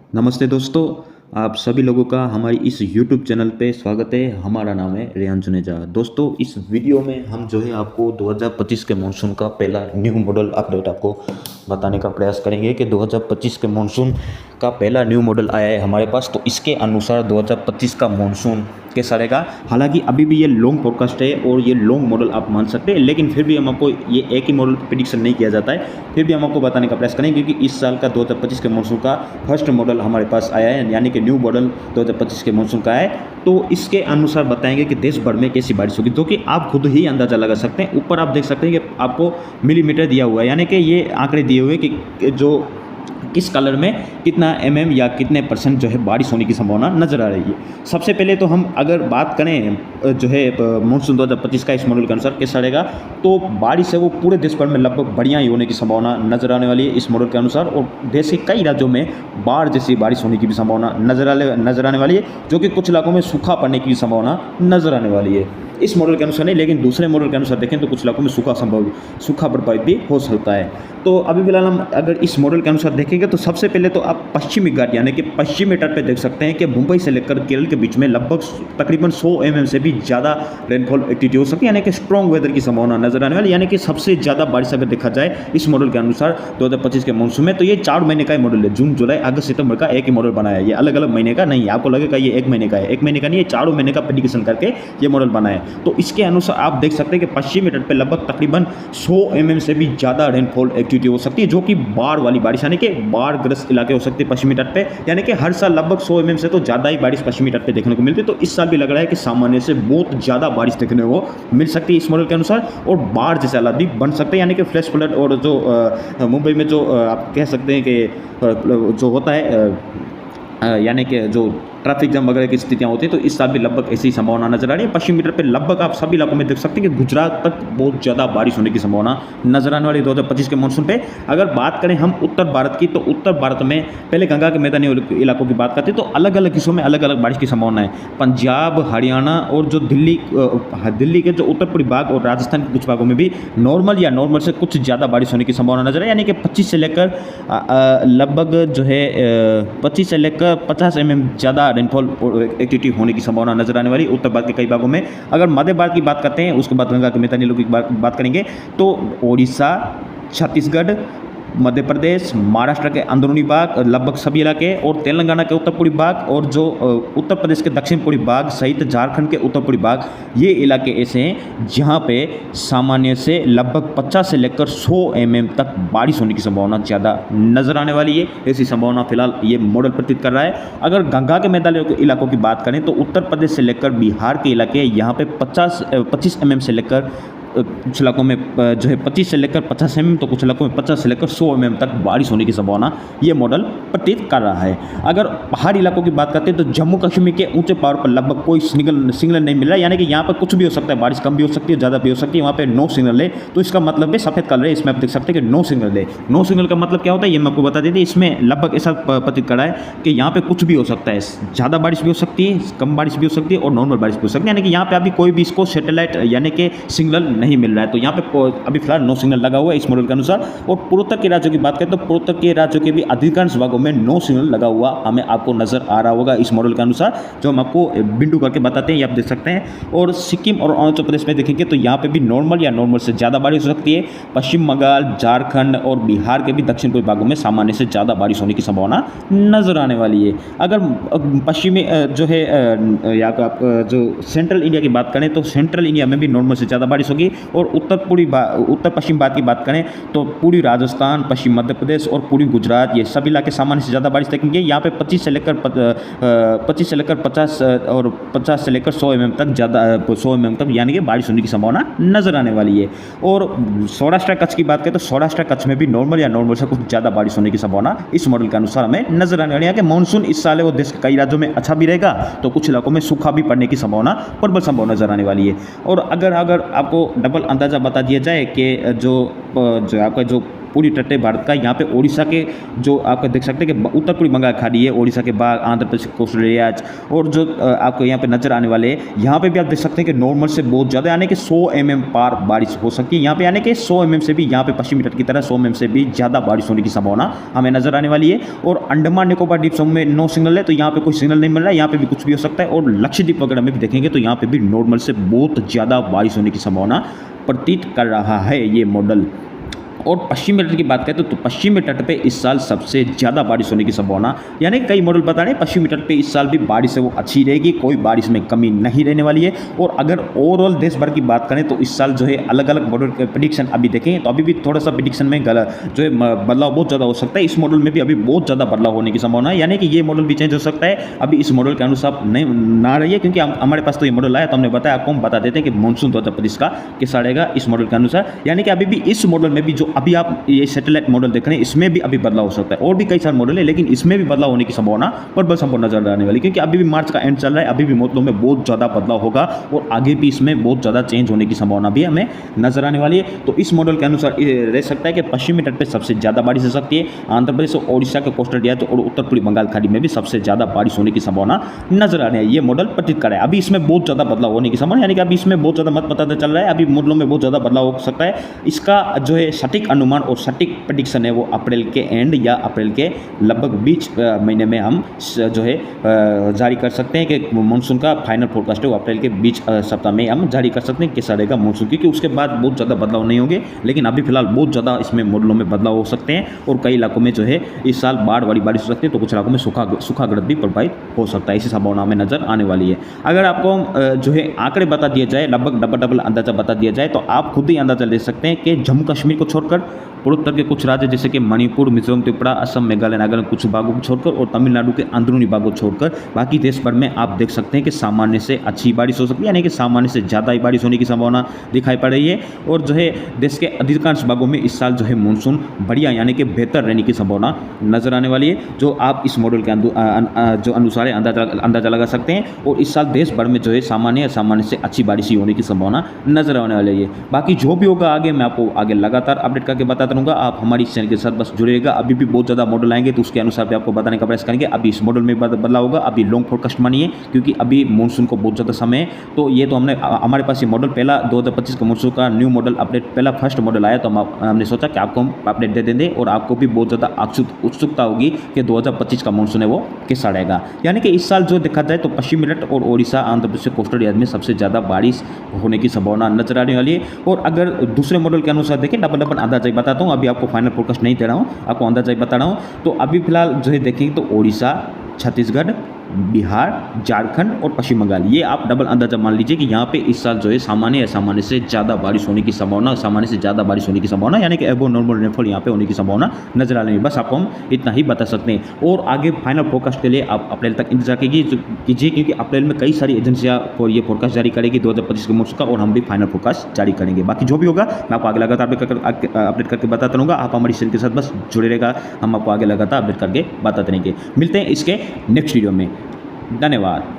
नमस्ते दोस्तों, आप सभी लोगों का हमारी इस यूट्यूब चैनल पे स्वागत है। हमारा नाम है रेहान जुनेजा। दोस्तों, इस वीडियो में हम जो है आपको 2025 के मानसून का पहला न्यू मॉडल अपडेट आपको बताने का प्रयास करेंगे कि 2025 के मानसून का पहला न्यू मॉडल आया है हमारे पास। तो इसके अनुसार 2025 का मानसून कैसा रहेगा। हालांकि अभी भी ये लॉन्ग फोरकास्ट है और ये लॉन्ग मॉडल आप मान सकते हैं, लेकिन फिर भी हम आपको ये एक ही मॉडल प्रिडिक्शन नहीं किया जाता है। फिर भी हम आपको बताने का प्रयास करेंगे क्योंकि इस साल का 2025 के मानसून का फर्स्ट मॉडल हमारे पास आया है, यानी कि न्यू मॉडल 2025 के मानसून का है। तो इसके अनुसार बताएंगे कि देश भर में कैसी बारिश होगी, जो कि आप खुद ही अंदाज़ा लगा सकते हैं। ऊपर आप देख सकते हैं कि आपको मिलीमीटर दिया हुआ है, यानी कि ये आंकड़े दिए हुए कि जो किस कलर में कितना या कितने % जो है बारिश होने की संभावना नज़र आ रही है। सबसे पहले तो हम अगर बात करें जो है मानसून 2025 का इस मॉडल के अनुसार कैसा रहेगा, तो बारिश है वो पूरे देश भर में लगभग बढ़िया ही होने की संभावना नज़र आने वाली है इस मॉडल के अनुसार। और देश के कई राज्यों में बाढ़ जैसी बारिश होने की भी संभावना नज़र आने वाली है, जो कि कुछ इलाकों में सूखा पड़ने की भी संभावना नज़र आने वाली है इस मॉडल के अनुसार नहीं। लेकिन दूसरे मॉडल के अनुसार देखें तो कुछ इलाकों में सूखा प्रभावित भी हो सकता है। तो अभी फिलहाल हम अगर इस मॉडल के अनुसार देखेंगे तो सबसे पहले तो आप पश्चिमी घाट यानी कि पश्चिमी तट पे देख सकते हैं कि मुंबई से लेकर केरल के बीच में लगभग तकरीबन 100 से भी ज़्यादा रेनफॉल एक्टिविटी हो सकती है, यानी कि स्ट्रॉन्ग वेदर की संभावना नजर आने वाली, यानी कि सबसे ज़्यादा बारिश अगर देखा जाए इस मॉडल के अनुसार 2025 के मानसून में। तो ये 4 महीने का मॉडल है, जून जुलाई अगस्त सितंबर का एक ही मॉडल बनाया है। ये अलग अलग महीने का नहीं है। आपको लगेगा ये 1 महीने का है, 1 महीने का नहीं, ये 4 महीने का प्रेडिक्शन करके ये मॉडल बना है। तो इसके अनुसार आप देख सकते हैं कि पश्चिमी तट पे लगभग तकरीबन 100 से भी ज़्यादा रेनफॉल एक्टिविटी हो सकती है, जो कि बाढ़ वाली बारिश यानी कि बाढ़ग्रस्त इलाके हो सकते हैं पश्चिमी तट पे। यानी कि हर साल लगभग 100 से तो ज़्यादा ही बारिश पश्चिमी तट पे देखने को मिलती है। तो इस साल भी लग रहा है कि सामान्य से बहुत ज़्यादा बारिश देखने को मिल सकती है इस मॉडल के अनुसार, और बाढ़ जैसे हालात भी बन सकते हैं, यानी कि फ्लैश फ्लड। और जो मुंबई में जो आप कह सकते हैं कि जो होता है यानी कि जो ट्रैफिक जाम वगैरह की स्थितियां होती हैं, तो इस साल भी लगभग ऐसी संभावना नजर आ रही है। पश्चिमी तट पे लगभग आप सभी इलाकों में देख सकते हैं कि गुजरात तक बहुत ज़्यादा बारिश होने की संभावना नजर आने वाली 2025 के मानसून पे। अगर बात करें हम उत्तर भारत की, तो उत्तर भारत में पहले गंगा के मैदानी इलाकों की बात करते हैं तो अलग अलग हिस्सों में अलग अलग बारिश की संभावना है। पंजाब, हरियाणा और जो दिल्ली के जो उत्तर पूर्वी भाग और राजस्थान के कुछ भागों में भी नॉर्मल या नॉर्मल से कुछ ज़्यादा बारिश होने की संभावना नजर है, यानी कि 25 से लेकर लगभग जो है 25 से लेकर 50 ज़्यादा रेनफॉल एक्टिविटी होने की संभावना नजर आने वाली उत्तर भारत के कई भागों में। अगर मध्य भारत की बात करते हैं, उसके बाद गंगा के मैदानी इलाकों की बात करेंगे, तो उड़ीसा, छत्तीसगढ़, मध्य प्रदेश, महाराष्ट्र के अंदरूनी भाग लगभग सभी इलाके, और तेलंगाना के उत्तर पूर्वी भाग, और जो उत्तर प्रदेश के दक्षिण पूर्वी भाग सहित झारखंड के उत्तर पूर्वी भाग, ये इलाके ऐसे हैं जहाँ पे सामान्य से लगभग 50 से लेकर 100 तक बारिश होने की संभावना ज़्यादा नजर आने वाली है। ऐसी संभावना फिलहाल ये मॉडल प्रतीत कर रहा है। अगर गंगा के मैदानी इलाकों की बात करें तो उत्तर प्रदेश से लेकर बिहार के इलाके यहाँ पे 25 से लेकर कुछ इलाकों में जो है 25 से लेकर 50 तो कुछ इलाकों में 50 से लेकर 100 तक बारिश होने की संभावना ये मॉडल प्रतीत कर रहा है। अगर पहाड़ी इलाकों की बात करते हैं तो जम्मू कश्मीर के ऊंचे पहाड़ पर लगभग कोई सिग्नल नहीं मिल रहा है, यानी कि यहाँ पर कुछ भी हो सकता है, बारिश कम भी हो सकती है, ज़्यादा भी हो सकती है। वहाँ पे नो सिग्नल है, तो इसका मतलब है सफ़ेद कलर है, इसमें आप देख सकते हैं कि नो सिग्नल है। नो सिग्नल का मतलब क्या होता है ये मैं आपको बता देती, इसमें लगभग ऐसा प्रतीत कर रहा है कि यहाँ पे कुछ भी हो सकता है, ज़्यादा बारिश भी हो सकती है, कम बारिश भी हो सकती है, और नॉर्मल बारिश भी हो सकती है, यानी कि यहाँ पे अभी कोई भी इसको सैटेलाइट यानी कि सिग्नल नहीं मिल रहा है। तो यहाँ पे अभी फिलहाल नो सिग्नल लगा हुआ है इस मॉडल के अनुसार। और पूर्वोत्तर के राज्यों की बात करें तो पूर्वोत्तर के राज्यों के भी अधिकांश भागों में नो सिग्नल लगा हुआ हमें आपको नजर आ रहा होगा इस मॉडल के अनुसार, जो हम आपको बिंदु करके बताते हैं, ये आप देख सकते हैं। और सिक्किम और अरुणाचल प्रदेश में देखेंगे तो यहाँ पे भी नॉर्मल या नॉर्मल से ज़्यादा बारिश हो सकती है। पश्चिम बंगाल, झारखंड और बिहार के भी दक्षिण पूर्वी भागों में सामान्य से ज़्यादा बारिश होने की संभावना नजर आने वाली है। अगर पश्चिमी जो है या जो सेंट्रल इंडिया की बात करें तो सेंट्रल इंडिया में भी नॉर्मल से ज़्यादा बारिश होगी। और उत्तर पश्चिम भारत की बात करें तो पूरी राजस्थान, पश्चिम मध्य प्रदेश और पूरी गुजरात, ये सभी इलाके सामान्य से ज़्यादा बारिश देखेंगे। यहाँ पे 25 से लेकर 50 और 50 से लेकर 100 तक ज़्यादा 100 तक यानी कि बारिश होने की संभावना नजर आने वाली है। और सौराष्ट्र कच्छ की बात करें तो सौराष्ट्र कच्छ में भी नॉर्मल या नॉर्मल से कुछ ज़्यादा बारिश होने की संभावना इस मॉडल के अनुसार हमें नजर आने वाली है। कि मानसून इस साल है वो देश के कई राज्यों में अच्छा भी रहेगा, तो कुछ इलाकों में सूखा भी पड़ने की संभावना प्रबल संभावना नजर आने वाली है। और अगर आपको डबल अंदाजा बता दिया जाए कि जो आपका जो पूरी तटीय भारत का। यहाँ पे ओडिशा के जो आप देख सकते हैं कि उत्तर पूर्वी बंगाल खाड़ी है, ओडिशा के बाद आंध्र प्रदेश कोस्टल एरियाज, और जो आपको यहाँ पे नजर आने वाले यहाँ पे भी आप देख सकते हैं कि नॉर्मल से बहुत ज़्यादा यानी कि 100 mm पार बारिश हो सकती है यहाँ पे, यानी कि 100 mm से भी यहाँ पे पश्चिमी तट की तरह 100 mm से भी ज़्यादा बारिश होने की संभावना हमें नजर आने वाली है। और अंडमान निकोबार द्वीप समूह में नो सिग्नल है, तो यहाँ पे कोई सिग्नल नहीं मिल रहा है, यहाँ पे भी कुछ भी हो सकता है। और लक्षद्वीप वगैरह में भी देखेंगे तो यहाँ पे भी नॉर्मल से बहुत ज़्यादा बारिश होने की संभावना प्रतीत कर रहा है ये मॉडल। और पश्चिमी तट की बात करें तो पश्चिमी तट पे इस साल सबसे ज़्यादा बारिश होने की संभावना, यानी कई मॉडल बता रहे हैं पश्चिमी तट पे इस साल भी बारिश है वो अच्छी रहेगी, कोई बारिश में कमी नहीं रहने वाली है। और अगर ओवरऑल देश भर की बात करें तो इस साल जो है अलग अलग मॉडल के प्रेडिक्शन अभी देखेंगे तो अभी भी थोड़ा सा प्रेडिक्शन में जो है बदलाव बहुत ज़्यादा हो सकता है। इस मॉडल में भी अभी बहुत ज़्यादा बदलाव होने की संभावना है, यानी कि ये मॉडल भी चेंज हो सकता है। अभी इस मॉडल के अनुसार नहीं ना रही है, क्योंकि हमारे पास तो ये मॉडल आया तो हमने बताया, आपको हम बता देते हैं कि मानसून 2025 का कैसा रहेगा इस मॉडल के अनुसार। यानी कि अभी भी इस मॉडल में भी जो अभी आप ये सैटेलाइट मॉडल देख रहे हैं इसमें भी अभी बदलाव हो सकता है। और भी कई सारे मॉडल है लेकिन इसमें भी बदलाव होने की संभावना प्रबल संभावना नजर आने वाली, क्योंकि अभी भी मार्च का एंड चल रहा है, अभी भी मॉडलों में बहुत ज़्यादा बदलाव होगा और आगे भी इसमें बहुत ज़्यादा चेंज होने की संभावना भी हमें नजर आने वाली है। तो इस मॉडल के अनुसार रह सकता है कि पश्चिमी तट पर सबसे ज़्यादा बारिश हो सकती है, आंध्र प्रदेश और ओडिशा के कोस्टल एरिया और उत्तर पूर्वी बंगाल खाड़ी में भी सबसे ज़्यादा बारिश होने की संभावना नजर आ रही है। ये मॉडल प्रतीत कर रहा है अभी इसमें बहुत ज़्यादा बदलाव होने की संभावना, यानी कि अभी इसमें बहुत ज़्यादा मत पता चल रहा है, अभी मॉडलों में बहुत ज़्यादा बदलाव हो सकता है। इसका जो है सटीक अनुमान और सटीक प्रेडिक्शन है वो अप्रैल के एंड या अप्रैल के लगभग बीच महीने में हम जो है जारी कर सकते हैं कि मानसून का फाइनल फोरकास्ट है वो अप्रैल के बीच सप्ताह में हम जारी कर सकते हैं कैसा रहेगा मानसून, क्योंकि उसके बाद बहुत ज़्यादा बदलाव नहीं होंगे। लेकिन अभी फिलहाल बहुत ज़्यादा इसमें मॉडलों में बदलाव हो सकते हैं और कई इलाकों में जो है इस साल बाढ़ वाली बारिश हो सकती है, तो कुछ इलाकों में सूखाग्रस्त भी प्रभावित हो सकता है, ऐसी संभावना हमें नजर आने वाली है। अगर आपको जो है आंकड़े बता दिए जाए, लगभग डबल अंदाजा बता दिया जाए, तो आप खुद ही अंदाजा ले सकते हैं कि जम्मू कश्मीर को छोड़कर पूर्वोत्तर के कुछ राज्य जैसे कि मणिपुर, मिजोरम, त्रिपुरा, असम, मेघालय, नागालैंड कुछ भागों को छोड़कर और तमिलनाडु के अंदरूनी भागों को छोड़कर बाकी देश भर में आप देख सकते हैं कि सामान्य से अच्छी बारिश हो सकती है, यानी कि सामान्य से ज़्यादा ही बारिश होने की संभावना दिखाई पड़ रही है। और जो है देश के अधिकांश भागों में इस साल जो है मानसून बढ़िया यानी कि बेहतर रहने की संभावना नजर आने वाली है, जो आप इस मॉडल के जो अनुसार अंदाजा लगा सकते हैं। और इस साल देश भर में जो है सामान्य से अच्छी बारिश ही होने की संभावना नजर आने वाली है। बाकी जो भी होगा आगे मैं आपको आगे लगातार अपडेट करके बताता रहूँगा, आप हमारी इस चैनल के साथ बस जुड़े रहेगा। अभी भी बहुत ज़्यादा मॉडल आएंगे तो उसके अनुसार भी आपको बताने का प्रयास करेंगे। अभी इस मॉडल में बदलाव होगा, अभी लॉन्ग फोरकास्ट मानिए, क्योंकि अभी मानसून को बहुत ज़्यादा समय है। तो ये तो हमारे पास ये मॉडल पहला 2025 का मानसून का न्यू मॉडल अपडेट पहला फर्स्ट मॉडल आया, तो हमने सोचा कि आपको हम अपडेट दे देंगे और आपको भी बहुत ज़्यादा उत्सुकता होगी कि 2025 का मानसून है वो कैसा रहेगा। यानी कि इस साल जो देखा जाए तो पश्चिमी तट और ओडिशा, आंध्र प्रदेश कोस्टल एरिया में सबसे ज़्यादा बारिश होने की संभावना नजर आने वाली है। और अगर दूसरे मॉडल के अनुसार देखें, डबल अंदाजा बताता हूँ, अभी आपको फाइनल फोरकास्ट नहीं दे रहा हूँ, आपको अंदाजा ही बता रहा हूँ। तो अभी फिलहाल जो है देखेंगे तो ओडिशा, छत्तीसगढ़, बिहार, झारखंड और पश्चिम बंगाल, ये आप डबल अंदाजा मान लीजिए कि यहाँ पे इस साल जो है सामान्य से ज़्यादा बारिश होने की संभावना, सामान्य से ज़्यादा बारिश होने की संभावना, यानी कि एबो नॉर्मल रेनफॉल यहाँ पे होने की संभावना नजर आ रही है। बस आपको हम इतना ही बता सकते हैं। और आगे फाइनल फोरकास्ट के लिए आप अप्रैल तक इंतजार कीजिए, क्योंकि अप्रैल में कई सारी एजेंसियाँ को ये फोरकास्ट जारी करेगी 2025 के मौसम का, और हम भी फाइनल फोरकास्ट जारी करेंगे। बाकी जो भी होगा मैं आपको आगे लगातार अपडेट करके बताता रहूँगा। आप हमारी चैनल के साथ बस जुड़े रहेगा, हम आपको आगे लगातार अपडेट करके बताते रहेंगे। मिलते हैं इसके नेक्स्ट वीडियो में, धन्यवाद।